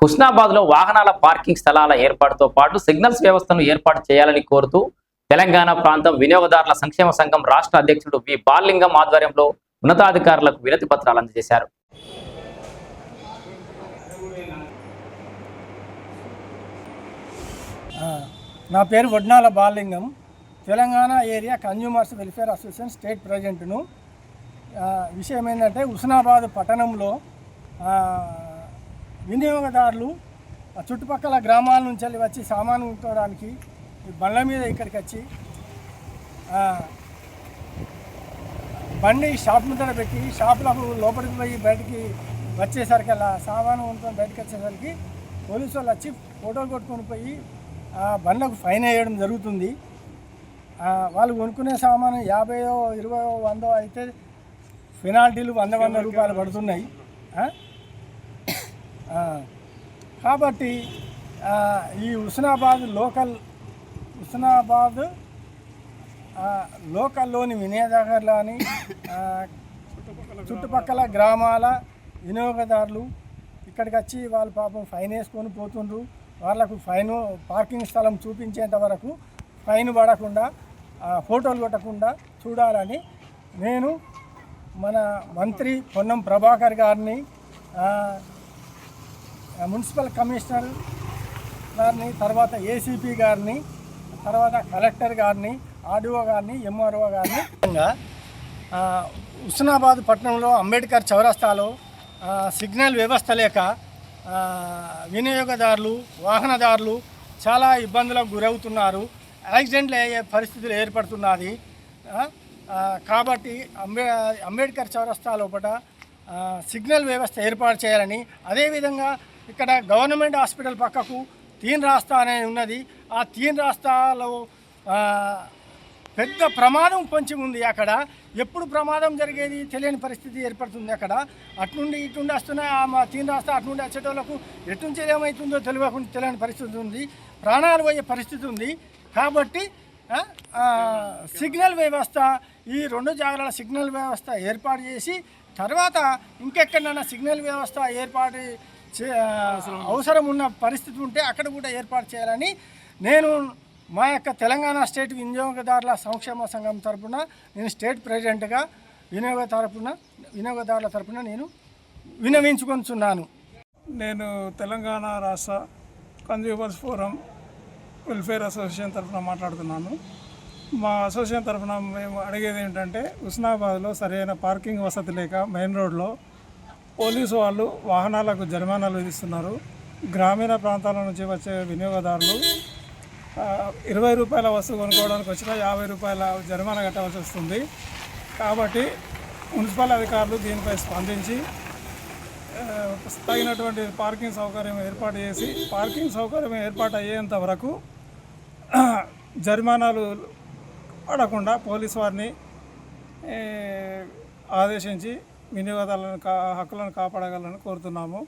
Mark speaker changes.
Speaker 1: హుస్నాబాద్లో వాహనాల పార్కింగ్ స్థలాల ఏర్పాటుతో పాటు సిగ్నల్స్ వ్యవస్థను ఏర్పాటు చేయాలని కోరుతూ తెలంగాణ ప్రాంతం వినియోగదారుల సంక్షేమ సంఘం రాష్ట్ర అధ్యక్షుడు వి బాలలింగం ఆధ్వర్యంలో ఉన్నతాధికారులకు వినతి పత్రాలు అందజేశారు.
Speaker 2: నా పేరు Vadnala Balalingam, Telangana area consumers welfare association state ప్రెసిడెంట్ను. విషయం ఏంటంటే హుస్నాబాద్ పట్టణంలో వినియోగదారులు చుట్టుపక్కల గ్రామాల నుంచి వెళ్ళి వచ్చి సామాను కొనుక్కోవడానికి బండ్ల మీద ఇక్కడికి వచ్చి బండి షాప్ ముందర పెట్టి షాపులకు లోపలికి పోయి బయటికి వచ్చేసరికి అలా సామాను కొనుక్కొని బయటకు వచ్చేసరికి పోలీసు వాళ్ళు వచ్చి ఫోటోలు కొట్టుకొని పోయి బండ్లకు ఫైన్ వేయడం జరుగుతుంది. వాళ్ళు కొనుక్కునే సామాను 50, 20, 100 అయితే పెనాల్టీలు 100 రూపాయలు పడుతున్నాయి. కాబట్టి ఈ హుస్నాబాద్ లోకల్లోని వినియోగదారులని చుట్టుపక్కల గ్రామాల వినియోగదారులు ఇక్కడికి వచ్చి వాళ్ళు పాపం ఫైన్ వేసుకొని పోతుండ్రు. వాళ్ళకు పార్కింగ్ స్థలం చూపించేంత వరకు ఫైన్ పడకుండా ఫోటోలు కొట్టకుండా చూడాలని నేను మన మంత్రి పొన్నం ప్రభాకర్ గారిని, మున్సిపల్ కమిషనర్ గారిని, తర్వాత ఏసీపీ గారిని, తర్వాత కలెక్టర్ గారిని, ఆర్డీఓ గారిని, ఎంఆర్ఓ గారిని హుస్నాబాద్ పట్టణంలో అంబేద్కర్ చౌరస్తాలో సిగ్నల్ వ్యవస్థ లేక వినియోగదారులు, వాహనదారులు చాలా ఇబ్బందులకు గురవుతున్నారు. యాక్సిడెంట్లు అయ్యే పరిస్థితులు ఏర్పడుతున్నది. కాబట్టి అంబేద్కర్ చౌరస్తా లోపల సిగ్నల్ వ్యవస్థ ఏర్పాటు చేయాలని, అదేవిధంగా ఇక్కడ గవర్నమెంట్ హాస్పిటల్ పక్కకు తీన్ రాస్తా అనేది ఉన్నది. ఆ తీన్ రాస్తాలో పెద్ద ప్రమాదం పొంచి ఉంది. అక్కడ ఎప్పుడు ప్రమాదం జరిగేది తెలియని పరిస్థితి ఏర్పడుతుంది. అక్కడ అట్నుండి ఇటుండి వస్తున్నాయి ఆ తీన్ రాస్తా, అట్నుండి వచ్చేటోళ్ళకు ఎటుంచి ఏమవుతుందో తెలియని పరిస్థితి ఉంది. ప్రాణాలు పోయే పరిస్థితి ఉంది. కాబట్టి సిగ్నల్ వ్యవస్థ, ఈ 2 జాగాల సిగ్నల్ వ్యవస్థ ఏర్పాటు చేసి తర్వాత ఇంకెక్కడైనా సిగ్నల్ వ్యవస్థ ఏర్పాటు అవసరం ఉన్న పరిస్థితి ఉంటే అక్కడ కూడా ఏర్పాటు చేయాలని నేను మా యొక్క తెలంగాణ స్టేట్ వినియోగదారుల సంక్షేమ సంఘం తరఫున నేను స్టేట్ ప్రెసిడెంట్గా వినియోగదారుల తరఫున నేను విన్నవించుకొంటున్నాను.
Speaker 3: నేను తెలంగాణ రాష్ట్ర కన్జ్యూమర్స్ ఫోరం వెల్ఫేర్ అసోసియేషన్ తరఫున మాట్లాడుతున్నాను. మా అసోసియేషన్ తరఫున మేము అడిగేది ఏంటంటే, హుస్నాబాద్లో సరైన పార్కింగ్ వసతి లేక మెయిన్ రోడ్లో పోలీసు వాళ్ళు వాహనాలకు జరిమానాలు విధిస్తున్నారు. గ్రామీణ ప్రాంతాల నుంచి వచ్చే వినియోగదారులు 20 రూపాయల వస్తువు కొనుక్కోవడానికి వచ్చినా 50 రూపాయల జరిమానా కట్టవలసి వస్తుంది. కాబట్టి మున్సిపల్ అధికారులు దీనిపై స్పందించి తగినటువంటి పార్కింగ్ సౌకర్యం ఏర్పాటు చేసి, పార్కింగ్ సౌకర్యం ఏర్పాటు అయ్యేంత వరకు జరిమానాలు పడకుండా పోలీసు వారిని ఆదేశించి వినియోగదారుల హక్కులను కాపాడగలని కోరుతున్నాము.